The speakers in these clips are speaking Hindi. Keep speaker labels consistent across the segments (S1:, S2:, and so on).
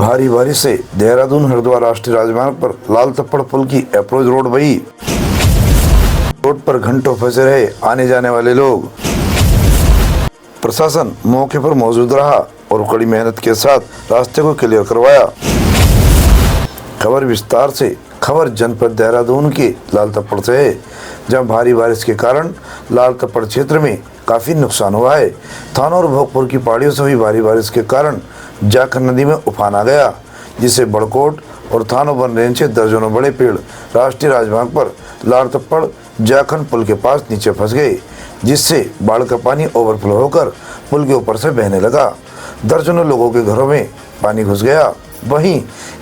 S1: भारी बारिश से देहरादून हरिद्वार राष्ट्रीय राजमार्ग पर लाल तप्पड़ पुल की अप्रोच रोड बही। रोड पर घंटों फंसे रहे आने जाने वाले लोग। प्रशासन मौके पर मौजूद रहा और कड़ी मेहनत के साथ रास्ते को क्लियर करवाया। खबर विस्तार से। खबर जनपद देहरादून के लाल तप्पड़ से है, जहां भारी बारिश के कारण लाल तप्पड़ क्षेत्र में काफी नुकसान हुआ है। थानों और भोगपुर की पहाड़ियों से हुई भारी बारिश के कारण जाखन नदी में उफान आ गया, जिससे बड़कोट और थानों वन रेंज से दर्जनों बड़े पेड़ राष्ट्रीय राजमार्ग पर लाल तप्पड़ जाखन पुल के पास नीचे फंस गए, जिससे बाढ़ का पानी ओवरफ्लो होकर पुल के ऊपर से बहने लगा। दर्जनों लोगों के घरों में पानी घुस गया। वहीं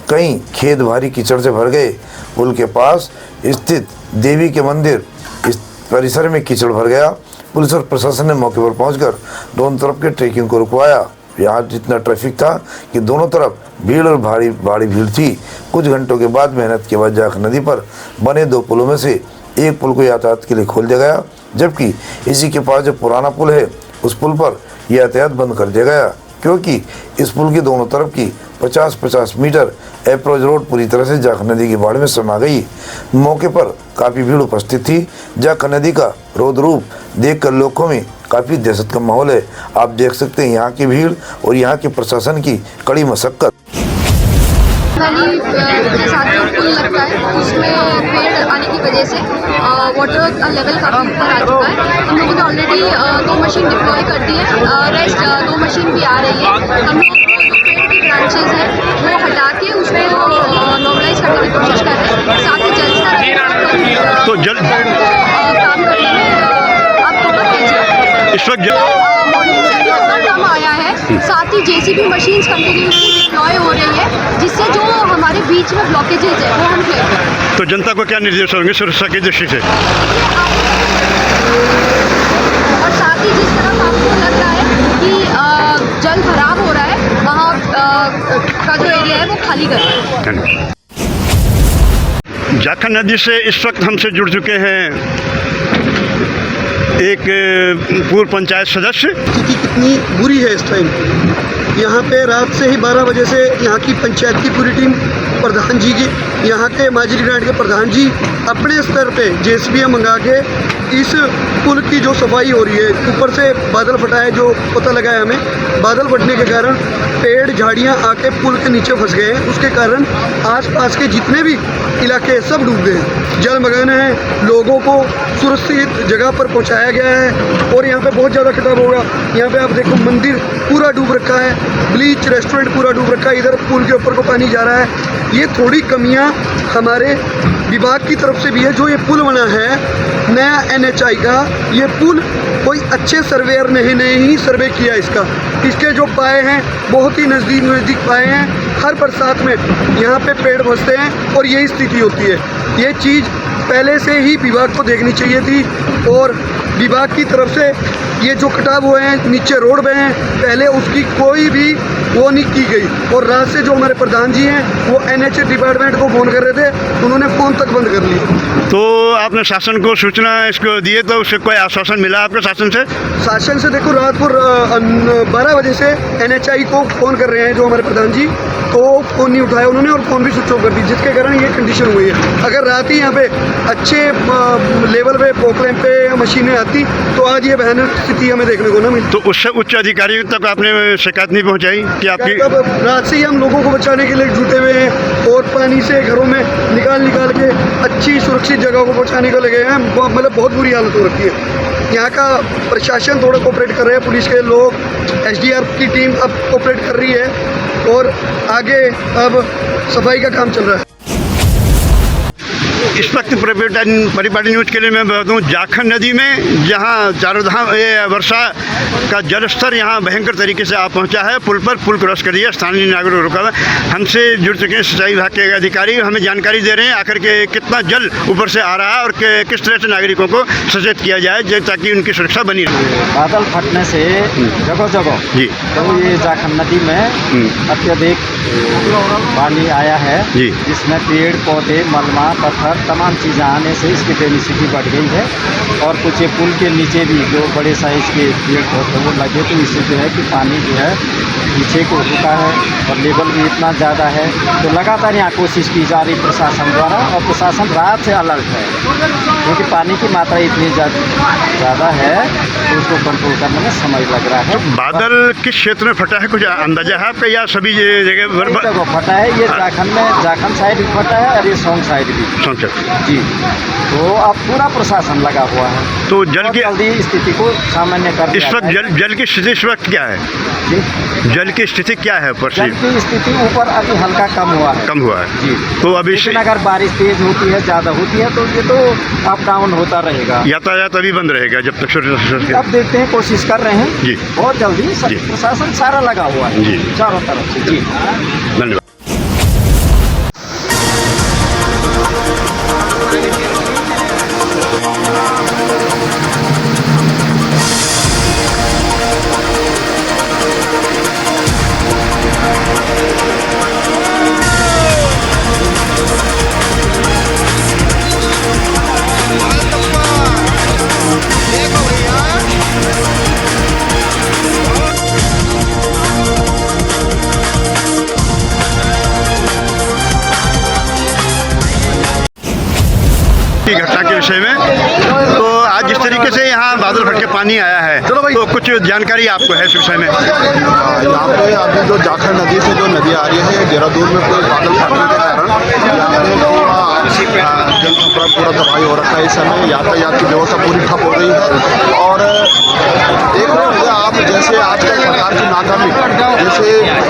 S1: कई खेत भारी कीचड़ से भर गए। पुल के पास स्थित देवी के मंदिर इस परिसर में कीचड़ भर गया। पुलिस और प्रशासन ने मौके पर पहुंचकर दोनों तरफ के ट्रैकिंग को रुकवाया। यहाँ जितना ट्रैफिक था कि दोनों तरफ भीड़ और भारी भीड़ थी। कुछ घंटों के बाद मेहनत के बाद जाखन नदी पर बने 2 पुलों में से एक पुल को यातायात के लिए खोल दिया गया, जबकि इसी के पास जो पुराना पुल है उस पुल पर यातायात बंद कर दिया गया, क्योंकि इस पुल की दोनों तरफ की 50-50 मीटर अप्रोच रोड पूरी तरह से जाखन नदी की बाढ़ में समा गई। मौके पर काफी भीड़ उपस्थित थी। जाखन नदी का रौद्र रूप देखकर लोगों में काफी दहशत का माहौल है। आप देख सकते हैं यहाँ की भीड़ और यहाँ के प्रशासन की कड़ी मशक्कत।
S2: के साथ जो पुल लगता है उसमें पेड़ आने की वजह से वाटर लेवल काफ़ी ऊपर आ चुका है। हम लोगों ने ऑलरेडी 2 मशीन डिप्लॉय कर दी है। रेस्ट 2 मशीन भी आ रही है। हम लोग जो पेड़ की ब्रांचेज हैं वो हटा के उसको नॉर्मलाइज करने की कोशिश कर रहे हैं। साथ ही जल स्तर
S3: तो जल
S2: काम करने में आप फोटो कीजिए।
S3: इस वक्त
S2: मॉर्निंग से भी उतना कम आया है। साथ ही जेसीबी मशीन्स कंटिन्यूसली डिप्लॉय हो रही है, जिससे जो हमारे बीच में ब्लॉकेजेज है वो हम क्लियर करें।
S3: तो जनता को क्या निर्देश होंगे सुरक्षा की दृष्टि से?
S2: और साथ ही जिस तरफ आपको लग रहा है कि जल भराव हो रहा है, वहाँ का जो एरिया है वो खाली करें।
S3: जाखन नदी से इस वक्त हमसे जुड़ चुके हैं एक पूर्व पंचायत सदस्य।
S4: स्थिति कितनी बुरी है इस टाइम। यहाँ पे रात से ही 12 बजे से यहाँ की पंचायत की पूरी टीम, प्रधान जी की, यहाँ के माजरी ग्रांट के प्रधान जी अपने स्तर पे जेसीबी मंगा के इस पुल की जो सफाई हो रही है। ऊपर से बादल फटा है, जो पता लगा है हमें। बादल फटने के कारण पेड़ झाड़ियाँ आके पुल के नीचे फंस गए हैं। उसके कारण आसपास के जितने भी इलाके सब डूब गए। जलमग्न है, लोगों को सुरक्षित जगह पर पहुंचाया गया है। और यहाँ पे बहुत ज़्यादा खतरा होगा। यहाँ पे आप देखो मंदिर पूरा डूब रखा है, ब्लीच रेस्टोरेंट पूरा डूब रखा है। इधर पुल के ऊपर को पानी जा रहा है। ये थोड़ी कमियाँ हमारे विभाग की तरफ से भी है। जो ये पुल बना है नया NHI का, ये पुल कोई अच्छे सर्वेयर ने ही सर्वे किया इसके जो पाए हैं बहुत ही नज़दीक पाए हैं। हर बरसात में यहाँ पे पेड़ फंसते हैं और यही स्थिति होती है। ये चीज़ पहले से ही विभाग को देखनी चाहिए थी और विभाग की तरफ से ये जो कटाव हुए हैं नीचे रोड में हैं, पहले उसकी कोई भी वो नहीं की गई। और रात से जो हमारे प्रधान जी हैं वो NHA डिपार्टमेंट को फ़ोन कर रहे थे, उन्होंने फ़ोन तक बंद कर लिया।
S3: तो आपने शासन को सूचना इसको दिए, तो उससे कोई आश्वासन मिला आपको शासन से?
S4: शासन से देखो रात को 12 बजे से NHI को फ़ोन कर रहे हैं जो हमारे प्रधान जी, तो फ़ोन नहीं उठाया उन्होंने और फ़ोन भी स्विच ऑफ कर दी, जिसके कारण ये कंडीशन हुई है। अगर रात ही यहाँ पे अच्छे लेवल पे पोकलैंप पे मशीनें आती तो आज ये भयानक स्थिति हमें देखने को ना मिलती।
S3: तो उससे उच्च अधिकारियों तक आपने शिकायत नहीं पहुँचाई कि आपकी?
S4: रात से ही हम लोगों को बचाने के लिए जुटे हुए हैं और पानी से घरों में निकाल के अच्छी सुरक्षित जगह को पहुँचाने को लगे हैं। मतलब बहुत बुरी हालत हो रखी है। यहाँ का प्रशासन थोड़ा कोऑपरेट कर रहे हैं, पुलिस के लोग, SDRF की टीम अब कोऑपरेट कर रही है और आगे अब सफाई का काम चल रहा है।
S3: इस वक्त परिपाटी न्यूज़ के लिए मैं बता दूँ, जाखन नदी में जहाँ चारों धाम वर्षा का जल स्तर यहाँ भयंकर तरीके से आ पहुँचा है। पुल पर पुल क्रॉस कर दिया, स्थानीय नागरिक रुका हुआ। हमसे जुड़ चुके हैं सिंचाई विभाग के अधिकारी, हमें जानकारी दे रहे हैं आखिर के कितना जल ऊपर से आ रहा है और किस तरह से नागरिकों को सचेत किया जाए ताकि उनकी सुरक्षा बनी रहे।
S5: बादल फटने से जगह
S3: जी
S5: तो ये जाखन नदी में अत्यधिक पानी आया है,
S3: जी,
S5: जिसमें पेड़ पौधे, मलबा, पत्थर तमाम चीज़ें आने से इसकी डेंसिटी बढ़ गई है। और कुछ ये पुल के नीचे भी जो बड़े साइज़ के पेड़ पौधे वो लगे, तो इससे जो है कि पानी जो है पीछे को रुका है और लेवल भी इतना ज़्यादा है। तो लगातार यहाँ कोशिश की जा रही प्रशासन द्वारा, और प्रशासन रात से अलर्ट है, क्योंकि पानी की मात्रा इतनी ज़्यादा है तो उसको कंट्रोल करने में समय लग रहा है।
S3: बादल किस क्षेत्र में फटा है, कुछ अंदाजा है आपका, या सभी जगह
S5: फटा है? ये जाखन साइड भी फटा है और ये सोंग साइड भी। जी, तो अब पूरा प्रशासन लगा हुआ है,
S3: तो जल की
S5: जल्दी स्थिति को सामान्य कर
S3: इस वक्त जल की स्थिति इस वक्त क्या है? जल की स्थिति क्या है?
S5: जल की स्थिति ऊपर अभी हल्का कम हुआ है जी।
S3: तो अभी
S5: लेकिन अगर बारिश तेज होती है, ज़्यादा होती है, तो ये तो अप डाउन होता रहेगा।
S3: यातायात अभी बंद रहेगा जब तक
S5: अब देखते हैं, कोशिश कर रहे हैं
S3: जी,
S5: बहुत जल्दी। प्रशासन सारा लगा हुआ है
S3: जी,
S5: चारों तरफ से। जी,
S3: धन्यवाद। की घटना के विषय में, तो आज जिस तरीके से यहाँ बादल फट के पानी आया है, तो कुछ जानकारी आपको है इस विषय में?
S6: यहाँ पे अभी जो जाखड़ नदी से जो नदी आ रही है, देहरादून में कोई बादल फटने के कारण यहाँ पे पूरा तबाही हो रखा है। इस समय यातायात की व्यवस्था पूरी ठप हो गई है। और देख रहे होंगे आप, जैसे आजकल सरकार की नाकामी जैसे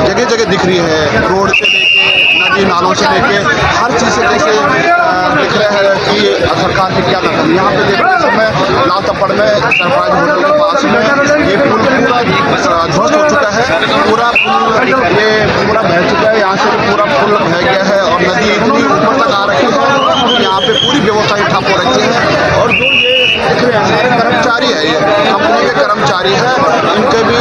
S6: जगह जगह दिख रही है, रोड से लेके नदी नालों से लेके हर चीज़ से जैसे दिख रहे हैं कि सरकार की क्या नाकामी। यहाँ पे देखते समय लाल तप्पड़ में सरफराज होटल के पास में ये पुल पूरा ध्वस्त हो चुका है, पूरा पुल ये पूरा बह चुका है, यहाँ से पूरा पुल बह गया है और नदी इतनी ऊपर तक आ रखी है, यहाँ पे पूरी व्यवस्था ही ठप हो रखी है। और जो ये देख रहे हैं हमारे कर्मचारी है, ये कंपनी के कर्मचारी है, इनके भी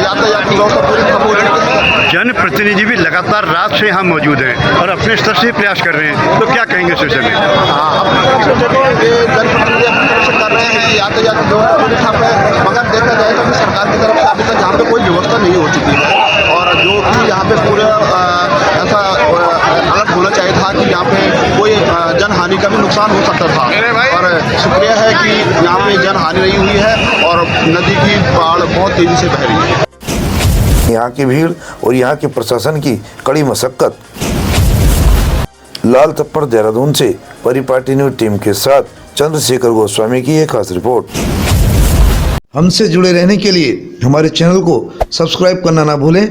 S6: यातायात की व्यवस्था पूरी ठप हो चुकी है।
S3: जनप्रतिनिधि भी लगातार रात से यहाँ मौजूद हैं और अपने स्तर से प्रयास कर रहे हैं, तो क्या कहेंगे इस विषय में?
S6: हाँ, अपनी तरफ से देखो, ये जनप्रतिनिधि अपनी तरफ से कर रहे हैं कि यातायात की व्यवस्था पूरी ठप है, मगर देखा जाए तो सरकार की तरफ से अभी तक यहाँ पे कोई व्यवस्था नहीं हो चुकी है। और जो कि यहाँ पे पूरा ऐसा अलर्ट होना चाहिए था कि यहाँ पे कोई जनहानि का भी नुकसान हो सकता था। और शुक्रिया है कि यहाँ पे जनहानि नहीं हुई है और नदी की बाढ़ बहुत तेज़ी से बह रही है।
S1: यहाँ की भीड़ और यहाँ के प्रशासन की कड़ी मशक्कत। लाल तप्पड़ देहरादून से परिपाटी न्यूज टीम के साथ चंद्रशेखर गोस्वामी की एक खास रिपोर्ट। हमसे जुड़े रहने के लिए हमारे चैनल को सब्सक्राइब करना ना भूलें